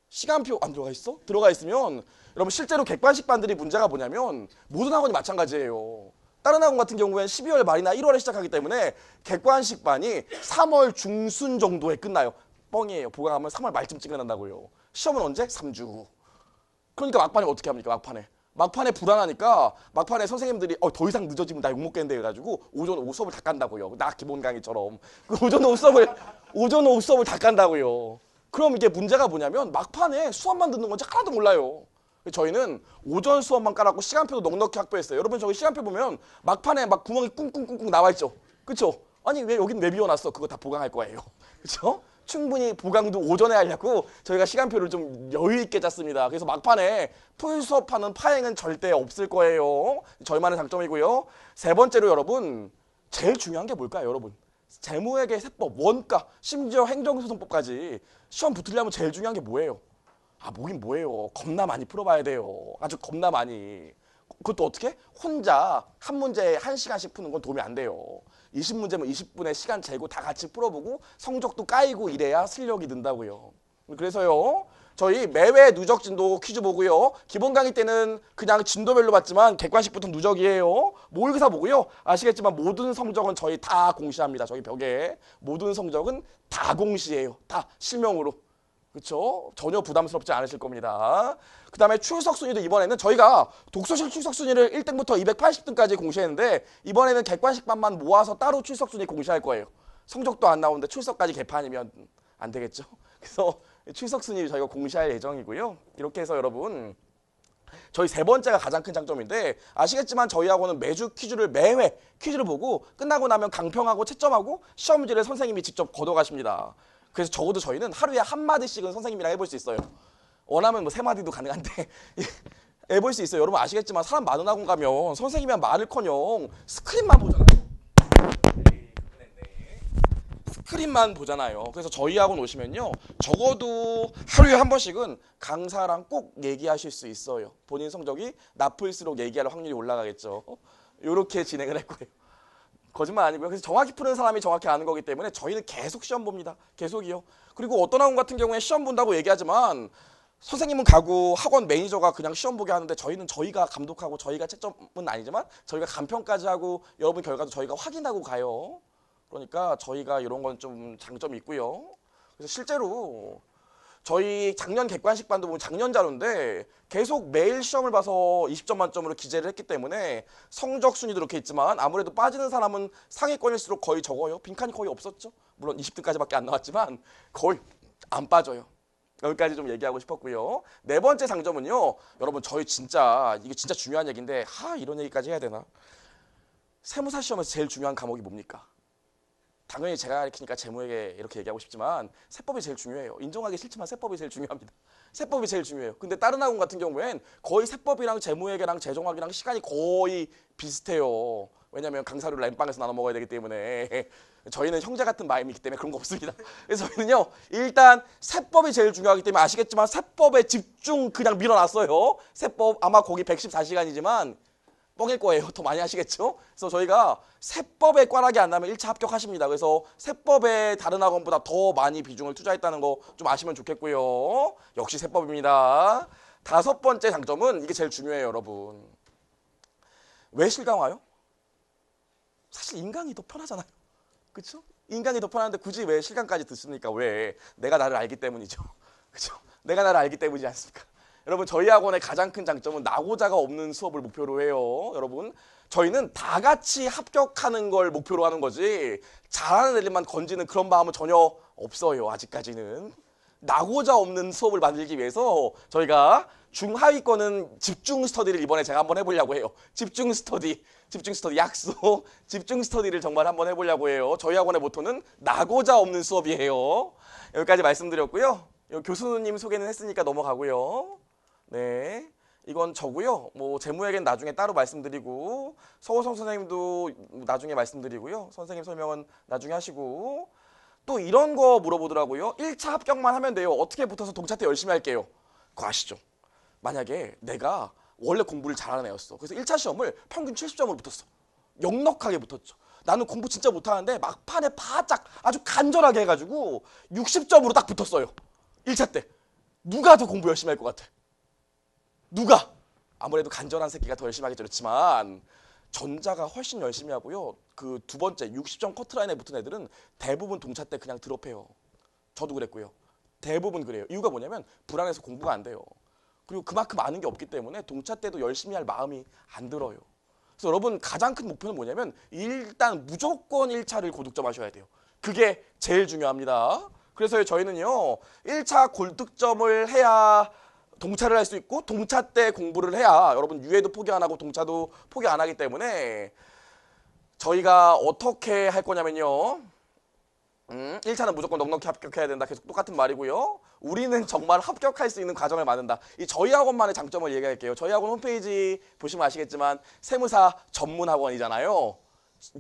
Speaker 3: 시간표 안 들어가 있어? 들어가 있으면 여러분 실제로 객관식 반들이 문제가 뭐냐면 모든 학원이 마찬가지예요. 다른 학원 같은 경우에는 12월 말이나 1월에 시작하기 때문에 객관식 반이 3월 중순 정도에 끝나요. 뻥이에요. 보강하면 3월 말쯤 찍어낸다고요. 시험은 언제? 3주 후. 그러니까 막판에 어떻게 합니까? 막판에 불안하니까 막판에 선생님들이 더 이상 늦어지면 나 욕먹겠는데 해가지고 오전 오후 수업을 다 깐다고요. 나 기본 강의처럼. 오전 오후 수업을 다 깐다고요. 그럼 이게 문제가 뭐냐면 막판에 수업만 듣는 건지 하나도 몰라요. 저희는 오전 수업만 깔았고 시간표도 넉넉히 확보했어요. 여러분 저기 시간표 보면 막판에 막 구멍이 꿍꿍꿍꿍 나와있죠. 그쵸? 아니 왜 여긴 왜 비워놨어? 그거 다 보강할 거예요. 그쵸? 충분히 보강도 오전에 하려고 저희가 시간표를 좀 여유 있게 짰습니다. 그래서 막판에 풀 수업하는 파행은 절대 없을 거예요. 저희만의 장점이고요. 세 번째로 여러분 제일 중요한 게 뭘까요, 여러분? 재무회계 세법, 원가, 심지어 행정소송법까지 시험 붙으려면 제일 중요한 게 뭐예요? 뭐긴 뭐예요. 겁나 많이 풀어봐야 돼요. 아주 겁나 많이. 그것도 어떻게? 혼자 한 문제에 1시간씩 푸는 건 도움이 안 돼요. 20문제면 20분에 시간 재고 다 같이 풀어보고 성적도 까이고 이래야 실력이 는다고요. 그래서요. 저희 매회 누적 진도 퀴즈 보고요. 기본 강의 때는 그냥 진도별로 봤지만 객관식부터 누적이에요. 모의고사 보고요. 아시겠지만 모든 성적은 저희 다 공시합니다. 저희 벽에. 모든 성적은 다 공시해요. 다 실명으로. 그렇죠? 전혀 부담스럽지 않으실 겁니다. 그 다음에 출석 순위도 이번에는 저희가 독서실 출석 순위를 1등부터 280등까지 공시했는데 이번에는 객관식반만 모아서 따로 출석 순위 공시할 거예요. 성적도 안 나오는데 출석까지 개판이면 안 되겠죠? 그래서 출석 순위 저희가 공시할 예정이고요. 이렇게 해서 여러분 저희 세 번째가 가장 큰 장점인데 아시겠지만 저희 학원은 매주 매회 퀴즈를 보고 끝나고 나면 강평하고 채점하고 시험 문제를 선생님이 직접 걷어가십니다. 그래서 적어도 저희는 하루에 한마디씩은 선생님이랑 해볼 수 있어요. 원하면 뭐 3마디도 가능한데 해볼 수 있어요. 여러분 아시겠지만 사람 많은 학원 가면 선생님이랑 말을커녕 스크린만 보잖아요. 스크린만 보잖아요. 그래서 저희 학원 오시면요. 적어도 하루에 한 번씩은 강사랑 꼭 얘기하실 수 있어요. 본인 성적이 나쁠수록 얘기할 확률이 올라가겠죠. 이렇게 진행을 할 거예요. 거짓말 아니고요. 그래서 정확히 푸는 사람이 정확히 아는 거기 때문에 저희는 계속 시험 봅니다. 계속이요. 그리고 어떤 학원 같은 경우에 시험 본다고 얘기하지만 선생님은 가고 학원 매니저가 그냥 시험 보게 하는데 저희는 저희가 감독하고 저희가 채점은 아니지만 저희가 감평까지 하고 여러분 결과도 저희가 확인하고 가요. 그러니까 저희가 이런 건 좀 장점이 있고요. 그래서 실제로 저희 작년 객관식반도 보면 작년 자료인데 계속 매일 시험을 봐서 20점 만점으로 기재를 했기 때문에 성적 순위도 이렇게 있지만 아무래도 빠지는 사람은 상위권일수록 거의 적어요. 빈칸이 거의 없었죠. 물론 20등까지밖에 안 나왔지만 거의 안 빠져요. 여기까지 좀 얘기하고 싶었고요. 네 번째 장점은요. 여러분 저희 이게 진짜 중요한 얘기인데 이런 얘기까지 해야 되나? 세무사 시험에서 제일 중요한 과목이 뭡니까? 당연히 제가 가르치니까 재무에게 이렇게 얘기하고 싶지만 세법이 제일 중요해요. 인정하기 싫지만 세법이 제일 중요합니다. 세법이 제일 중요해요. 근데 다른 학원 같은 경우엔 거의 세법이랑 재무회계랑 재정학이랑 시간이 거의 비슷해요. 왜냐하면 강사료를 엠빵에서 나눠 먹어야 되기 때문에 저희는 형제 같은 마음이 있기 때문에 그런 거 없습니다. 그래서 저희는요 일단 세법이 제일 중요하기 때문에 아시겠지만 세법에 집중 그냥 밀어놨어요. 세법 아마 거기 114시간이지만 뻥일 거예요. 더 많이 하시겠죠? 그래서 저희가 세법에 꽈락이 안 나면 1차 합격하십니다. 그래서 세법에 다른 학원보다 더 많이 비중을 투자했다는 거 좀 아시면 좋겠고요. 역시 세법입니다. 5번째 장점은 이게 제일 중요해요, 여러분. 왜 실강화요? 사실 인강이 더 편하잖아요. 그렇죠? 인강이 더 편한데 굳이 왜 실강까지 듣습니까? 왜? 내가 나를 알기 때문이죠. 그렇죠? 내가 나를 알기 때문이지 않습니까? 여러분 저희 학원의 가장 큰 장점은 낙오자가 없는 수업을 목표로 해요. 여러분 저희는 다 같이 합격하는 걸 목표로 하는 거지 잘하는 애들만 건지는 그런 마음은 전혀 없어요. 아직까지는. 낙오자 없는 수업을 만들기 위해서 저희가 중하위권은 집중 스터디를 이번에 제가 한번 해보려고 해요. 집중 스터디 약속 집중 스터디를 정말 한번 해보려고 해요. 저희 학원의 모토는 낙오자 없는 수업이에요. 여기까지 말씀드렸고요. 교수님 소개는 했으니까 넘어가고요. 네, 이건 저고요. 뭐 재무에겐 나중에 따로 말씀드리고 서호성 선생님도 나중에 말씀드리고요. 선생님 설명은 나중에 하시고 또 이런 거 물어보더라고요. 1차 합격만 하면 돼요. 어떻게 붙어서 동차 때 열심히 할게요. 그거 아시죠? 만약에 내가 원래 공부를 잘하는 애였어. 그래서 1차 시험을 평균 70점으로 붙었어. 넉넉하게 붙었죠. 나는 공부 진짜 못하는데 막판에 바짝 아주 간절하게 해가지고 60점으로 딱 붙었어요. 1차 때. 누가 더 공부 열심히 할 것 같아? 누가? 아무래도 간절한 새끼가 더 열심히 하겠죠. 그렇지만 전자가 훨씬 열심히 하고요. 그 두 번째 60점 커트라인에 붙은 애들은 대부분 동차 때 그냥 드롭해요. 저도 그랬고요. 대부분 그래요. 이유가 뭐냐면 불안해서 공부가 안 돼요. 그리고 그만큼 아는 게 없기 때문에 동차 때도 열심히 할 마음이 안 들어요. 그래서 여러분 가장 큰 목표는 뭐냐면 일단 무조건 1차를 고득점 하셔야 돼요. 그게 제일 중요합니다. 그래서 저희는요 1차 골득점을 해야 동차를 할 수 있고 동차 때 공부를 해야 여러분 유예도 포기 안 하고 동차도 포기 안 하기 때문에 저희가 어떻게 할 거냐면요 1차는 무조건 넉넉히 합격해야 된다. 계속 똑같은 말이고요. 우리는 정말 합격할 수 있는 과정을 만든다. 이 저희 학원만의 장점을 얘기할게요. 저희 학원 홈페이지 보시면 아시겠지만 세무사 전문 학원이잖아요.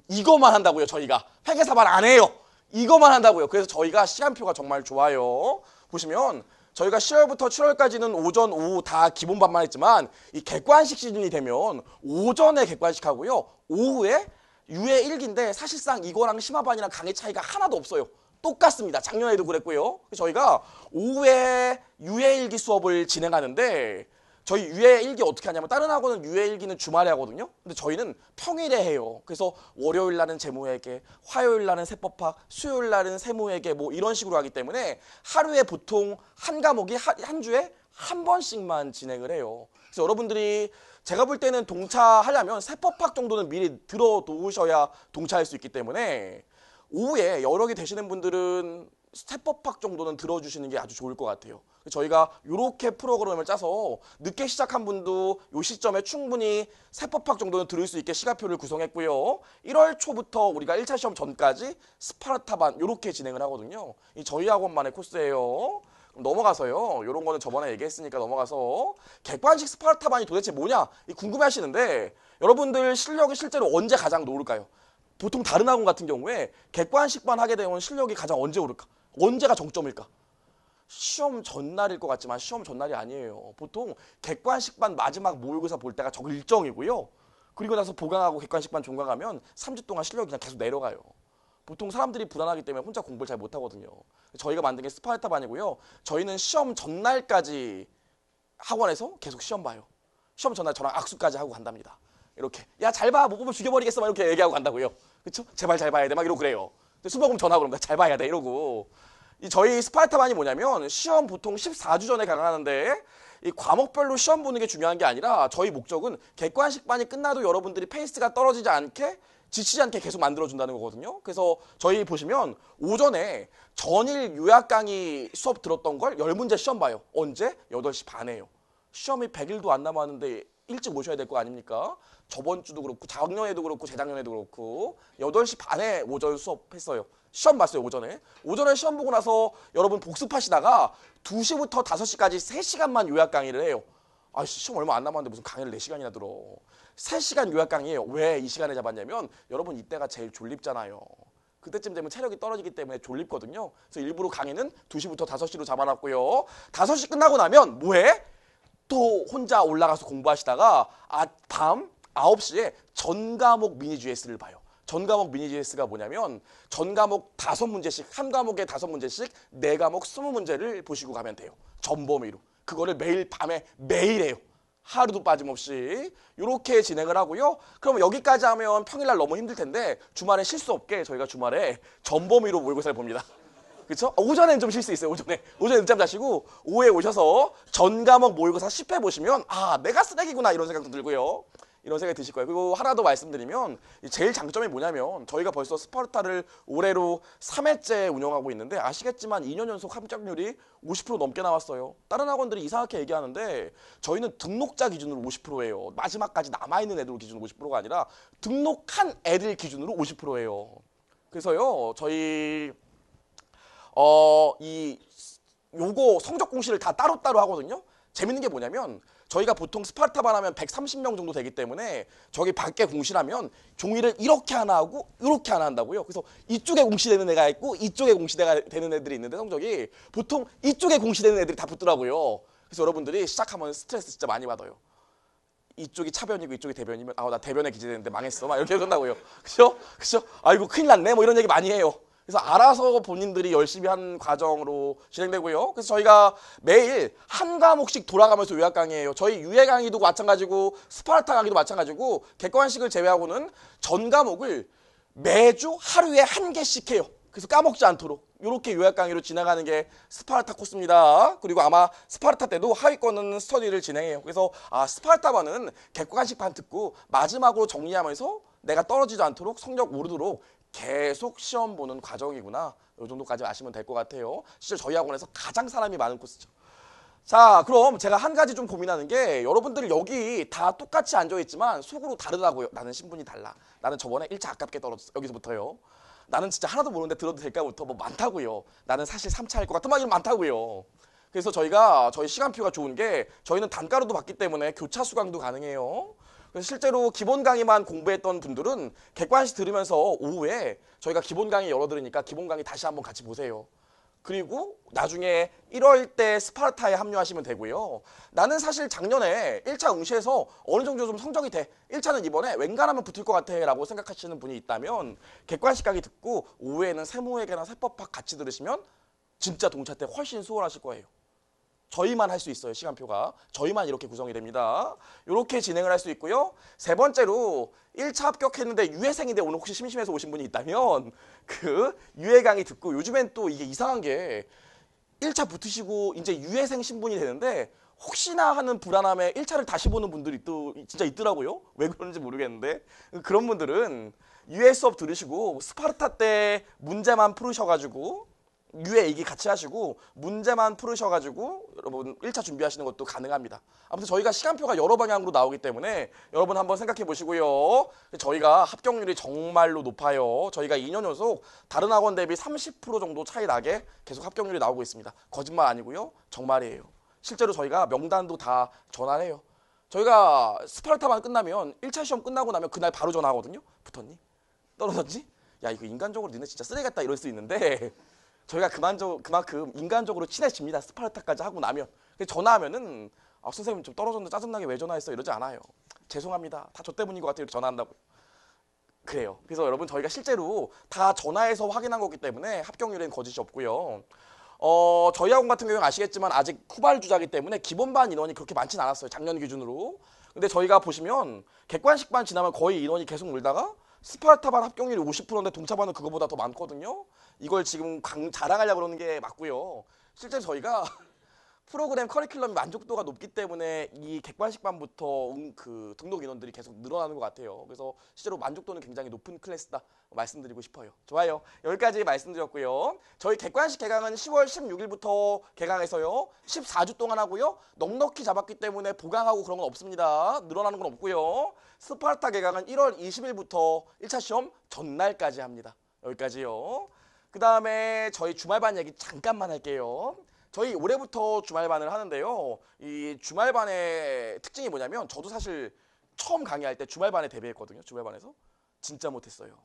Speaker 3: 이거만 한다고요. 저희가 회계사반 안 해요. 이거만 한다고요. 그래서 저희가 시간표가 정말 좋아요. 보시면 저희가 10월부터 7월까지는 오전, 오후 다 기본반만 했지만 이 객관식 시즌이 되면 오전에 객관식 하고요. 오후에 유예 1기인데 사실상 이거랑 심화반이랑 강의 차이가 하나도 없어요. 똑같습니다. 작년에도 그랬고요. 저희가 오후에 유예 1기 수업을 진행하는데 저희 유예 1기 어떻게 하냐면 다른 학원은 유예 1기는 주말에 하거든요. 근데 저희는 평일에 해요. 그래서 월요일 날은 재무회계, 화요일 날은 세법학, 수요일 날은 세무회계 뭐 이런 식으로 하기 때문에 하루에 보통 한 과목이 한 주에 한 번씩만 진행을 해요. 그래서 여러분들이 제가 볼 때는 동차하려면 세법학 정도는 미리 들어놓으셔야 동차할 수 있기 때문에 오후에 여러 개 되시는 분들은 세법학 정도는 들어주시는 게 아주 좋을 것 같아요. 저희가 이렇게 프로그램을 짜서 늦게 시작한 분도 이 시점에 충분히 세법학 정도는 들을 수 있게 시간표를 구성했고요. 1월 초부터 우리가 1차 시험 전까지 스파르타반 이렇게 진행을 하거든요. 이 저희 학원만의 코스예요. 그럼 넘어가서요. 이런 거는 저번에 얘기했으니까 넘어가서 객관식 스파르타반이 도대체 뭐냐 궁금해 하시는데 여러분들 실력이 실제로 언제 가장 높을까요? 보통 다른 학원 같은 경우에 객관식반 하게 되면 실력이 가장 언제 오를까? 언제가 정점일까? 시험 전날일 것 같지만 시험 전날이 아니에요. 보통 객관식반 마지막 모의고사 볼 때가 저 일정이고요. 그리고 나서 보강하고 객관식반 종강하면 3주 동안 실력이 그냥 계속 내려가요. 보통 사람들이 불안하기 때문에 혼자 공부를 잘 못하거든요. 저희가 만든 게 스파르타반이고요. 저희는 시험 전날까지 학원에서 계속 시험 봐요. 시험 전날 저랑 악수까지 하고 간답니다. 이렇게 야 잘 봐 못 보면 죽여버리겠어 막 이렇게 얘기하고 간다고요. 그렇죠? 제발 잘 봐야 돼 막 이러고 그래요. 술 먹으면 전화 그럽니다. 잘 봐야 돼 이러고. 저희 스파르타반이 뭐냐면 시험 보통 14주 전에 강하는데 이 과목별로 시험 보는 게 중요한 게 아니라 저희 목적은 객관식반이 끝나도 여러분들이 페이스가 떨어지지 않게 지치지 않게 계속 만들어준다는 거거든요. 그래서 저희 보시면 오전에 전일 요약 강의 수업 들었던 걸 10문제 시험 봐요. 언제? 8시 반에요. 시험이 100일도 안 남았는데 일찍 오셔야 될 거 아닙니까? 저번 주도 그렇고 작년에도 그렇고 재작년에도 그렇고 8시 반에 오전 수업했어요. 시험 봤어요, 오전에. 오전에 시험 보고 나서 여러분 복습하시다가 2시부터 5시까지 3시간만 요약 강의를 해요. 아, 시험 얼마 안 남았는데 무슨 강의를 4시간이나 들어. 3시간 요약 강의예요. 왜 이 시간에 잡았냐면 여러분 이때가 제일 졸립잖아요. 그때쯤 되면 체력이 떨어지기 때문에 졸립거든요. 그래서 일부러 강의는 2시부터 5시로 잡아놨고요. 5시 끝나고 나면 뭐해? 또 혼자 올라가서 공부하시다가 밤 9시에 전 과목 미니 GS를 봐요. 전 과목 미니 GS가 뭐냐면 전 과목 5문제씩, 한 과목에 5문제씩 4과목 20문제를 보시고 가면 돼요. 전범위로. 그거를 매일 밤에 매일 해요. 하루도 빠짐없이 이렇게 진행을 하고요. 그럼 여기까지 하면 평일날 너무 힘들 텐데 주말에 실수 없게 저희가 주말에 전범위로 모의고사를 봅니다. 그렇죠? 오전에는 좀 쉴 수 있어요. 오전에 늦잠 자시고 오후에 오셔서 전 과목 모의고사 10회 보시면 아, 내가 쓰레기구나 이런 생각도 들고요. 이런 생각이 드실 거예요. 그리고 하나 더 말씀드리면 제일 장점이 뭐냐면 저희가 벌써 스파르타를 올해로 3회째 운영하고 있는데 아시겠지만 2년 연속 합격률이 50% 넘게 나왔어요. 다른 학원들이 이상하게 얘기하는데 저희는 등록자 기준으로 50%예요. 마지막까지 남아있는 애들 기준으로 50%가 아니라 등록한 애들 기준으로 50%예요. 그래서요 저희 요거 성적 공시를 다 따로따로 하거든요. 재밌는 게 뭐냐면 저희가 보통 스파르타반 하면 130명 정도 되기 때문에 저기 밖에 공시라면 종이를 이렇게 하나 하고 이렇게 하나 한다고요. 그래서 이쪽에 공시되는 애가 있고 이쪽에 공시되는 애들이 있는데 성적이 보통 이쪽에 공시되는 애들이 다 붙더라고요. 그래서 여러분들이 시작하면 스트레스 진짜 많이 받아요. 이쪽이 차변이고 이쪽이 대변이면 나 대변에 기재되는데 망했어 막 이렇게 끝나고요. 그죠? 아이고 큰일 났네 뭐 이런 얘기 많이 해요. 그래서 알아서 본인들이 열심히 한 과정으로 진행되고요. 그래서 저희가 매일 한 과목씩 돌아가면서 요약 강의예요. 저희 유해 강의도 마찬가지고 스파르타 강의도 마찬가지고 객관식을 제외하고는 전 과목을 매주 하루에 한 개씩 해요. 그래서 까먹지 않도록 이렇게 요약 강의로 진행하는 게 스파르타 코스입니다. 그리고 아마 스파르타 때도 하위권은 스터디를 진행해요. 그래서 스파르타반은 객관식판 듣고 마지막으로 정리하면서 내가 떨어지지 않도록 성적 오르도록 계속 시험 보는 과정이구나. 이 정도까지 아시면 될 것 같아요. 실제 저희 학원에서 가장 사람이 많은 코스죠. 자, 그럼 제가 한 가지 좀 고민하는 게 여러분들 여기 다 똑같이 앉아있지만 속으로 다르다고요. 나는 신분이 달라. 나는 저번에 1차 아깝게 떨어졌어. 여기서부터요. 나는 진짜 하나도 모르는데 들어도 될까부터 뭐 많다고요. 나는 사실 3차 할 것 같은 막 이런 많다고요. 그래서 저희 시간표가 좋은 게 저희는 단가로도 받기 때문에 교차 수강도 가능해요. 그래서 실제로 기본 강의만 공부했던 분들은 객관식 들으면서 오후에 저희가 기본 강의 열어드리니까 기본 강의 다시 한번 같이 보세요. 그리고 나중에 1월 때 스파르타에 합류하시면 되고요. 나는 사실 작년에 1차 응시에서 어느 정도 좀 성적이 돼. 1차는 이번에 웬간하면 붙을 것 같아 라고 생각하시는 분이 있다면 객관식 강의 듣고 오후에는 세무회계나 세법학 같이 들으시면 진짜 동차 때 훨씬 수월하실 거예요. 저희만 할 수 있어요. 시간표가. 저희만 이렇게 구성이 됩니다. 이렇게 진행을 할 수 있고요. 세 번째로 1차 합격했는데 유해생인데 오늘 혹시 심심해서 오신 분이 있다면 그 유해 강의 듣고 요즘엔 또 이게 이상한 게 1차 붙으시고 이제 유해생 신분이 되는데 혹시나 하는 불안함에 1차를 다시 보는 분들이 또 진짜 있더라고요. 왜 그런지 모르겠는데 그런 분들은 유해 수업 들으시고 스파르타 때 문제만 풀으셔가지고 유해 얘기 같이 하시고 문제만 풀으셔가지고 여러분 1차 준비하시는 것도 가능합니다. 아무튼 저희가 시간표가 여러 방향으로 나오기 때문에 여러분 한번 생각해 보시고요. 저희가 합격률이 정말로 높아요. 저희가 2년 연속 다른 학원 대비 30% 정도 차이 나게 계속 합격률이 나오고 있습니다. 거짓말 아니고요. 정말이에요. 실제로 저희가 명단도 다 전화를 해요. 저희가 스파르타만 끝나면 1차 시험 끝나고 나면 그날 바로 전화하거든요. 붙었니? 떨어졌지? 야 이거 인간적으로 니네 진짜 쓰레기 같다 이럴 수 있는데 저희가 그만큼 인간적으로 친해집니다. 스파르타까지 하고 나면. 전화하면은 선생님 좀 떨어졌는데 짜증나게 왜 전화했어? 이러지 않아요. 죄송합니다. 다 저 때문인 것 같아요. 이렇게 전화한다고요. 그래요. 그래서 여러분 저희가 실제로 다 전화해서 확인한 거기 때문에 합격률엔 거짓이 없고요. 저희 학원 같은 경우는 아시겠지만 아직 후발주자이기 때문에 기본반 인원이 그렇게 많진 않았어요. 작년 기준으로. 근데 저희가 보시면 객관식반 지나면 거의 인원이 계속 늘다가 스파르타반 합격률이 50%인데 동차반은 그거보다 더 많거든요. 이걸 지금 자랑하려고 그러는 게 맞고요. 실제 저희가 프로그램 커리큘럼이 만족도가 높기 때문에 이 객관식반부터 그 등록 인원들이 계속 늘어나는 것 같아요. 그래서 실제로 만족도는 굉장히 높은 클래스다 말씀드리고 싶어요. 좋아요. 여기까지 말씀드렸고요. 저희 객관식 개강은 10월 16일부터 개강해서요. 14주 동안 하고요. 넉넉히 잡았기 때문에 보강하고 그런 건 없습니다. 늘어나는 건 없고요. 스파르타 개강은 1월 20일부터 1차 시험 전날까지 합니다. 여기까지요. 그 다음에 저희 주말반 얘기 잠깐만 할게요. 저희 올해부터 주말반을 하는데요. 이 주말반의 특징이 뭐냐면 저도 사실 처음 강의할 때 주말반에 데뷔했거든요. 주말반에서 진짜 못했어요.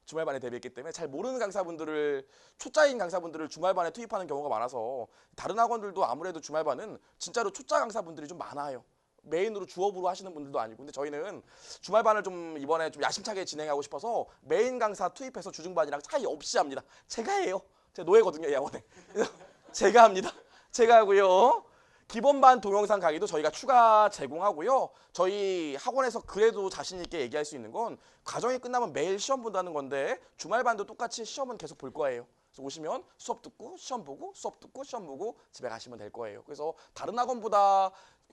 Speaker 3: 주말반에 데뷔했기 때문에 잘 모르는 강사분들을 초짜인 강사분들을 주말반에 투입하는 경우가 많아서 다른 학원들도 아무래도 주말반은 진짜로 초짜 강사분들이 좀 많아요. 메인으로 주업으로 하시는 분들도 아니고. 근데 저희는 주말반을 좀 이번에 좀 야심차게 진행하고 싶어서 메인 강사 투입해서 주중반이랑 차이 없이 합니다. 제가 해요. 제가 노예거든요, 이 학원에. 제가 합니다. 제가 하고요. 기본반 동영상 강의도 저희가 추가 제공하고요. 저희 학원에서 그래도 자신 있게 얘기할 수 있는 건 과정이 끝나면 매일 시험 본다는 건데 주말반도 똑같이 시험은 계속 볼 거예요. 그래서 오시면 수업 듣고 시험 보고 수업 듣고 시험 보고 집에 가시면 될 거예요. 그래서 다른 학원보다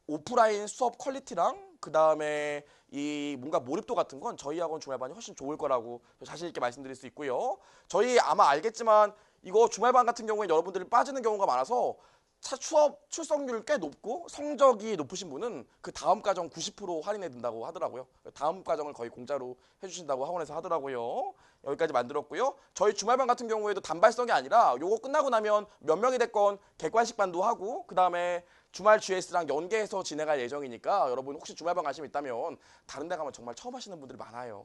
Speaker 3: 오프라인 수업 퀄리티랑 그 다음에 이 뭔가 몰입도 같은 건 저희 학원 주말반이 훨씬 좋을 거라고 자신 있게 말씀드릴 수 있고요. 저희 아마 알겠지만 이거 주말반 같은 경우에 여러분들이 빠지는 경우가 많아서 수업 출석률 꽤 높고 성적이 높으신 분은 그 다음 과정 90% 할인해 든다고 하더라고요. 다음 과정을 거의 공짜로 해주신다고 학원에서 하더라고요. 여기까지 만들었고요. 저희 주말반 같은 경우에도 단발성이 아니라 요거 끝나고 나면 몇 명이 됐건 객관식반도 하고 그 다음에 주말 GS랑 연계해서 진행할 예정이니까 여러분 혹시 주말반 관심 있다면 다른 데 가면 정말 처음 하시는 분들이 많아요.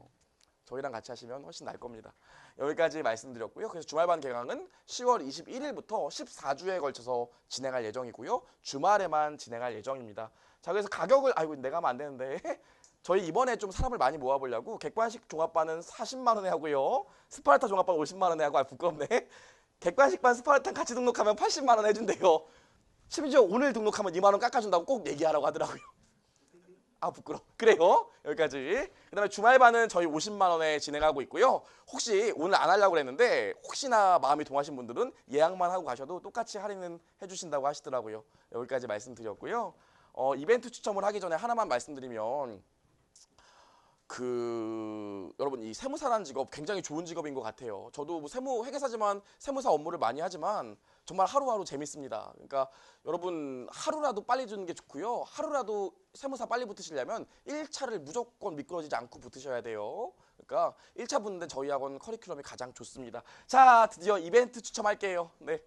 Speaker 3: 저희랑 같이 하시면 훨씬 나을 겁니다. 여기까지 말씀드렸고요. 그래서 주말반 개강은 10월 21일부터 14주에 걸쳐서 진행할 예정이고요. 주말에만 진행할 예정입니다. 자, 그래서 가격을 아이고 내가 하면 안 되는데 저희 이번에 좀 사람을 많이 모아보려고 객관식 종합반은 40만 원에 하고요. 스파르타 종합반 50만 원에 하고 부끄럽네. 객관식반 스파르타 같이 등록하면 80만 원 해준대요. 심지어 오늘 등록하면 2만 원 깎아준다고 꼭 얘기하라고 하더라고요. 아 부끄러워. 그래요. 여기까지. 그 다음에 주말반은 저희 50만 원에 진행하고 있고요. 혹시 오늘 안 하려고 그랬는데 혹시나 마음이 동하신 분들은 예약만 하고 가셔도 똑같이 할인은 해주신다고 하시더라고요. 여기까지 말씀드렸고요. 이벤트 추첨을 하기 전에 하나만 말씀드리면 여러분 이 세무사라는 직업 굉장히 좋은 직업인 것 같아요. 저도 뭐 세무 회계사지만 세무사 업무를 많이 하지만 정말 하루하루 재밌습니다. 그러니까 여러분 하루라도 빨리 주는 게 좋고요. 하루라도 세무사 빨리 붙으시려면 1차를 무조건 미끄러지지 않고 붙으셔야 돼요. 그러니까 1차 붙는데 저희 학원 커리큘럼이 가장 좋습니다. 자, 드디어 이벤트 추첨할게요. 네.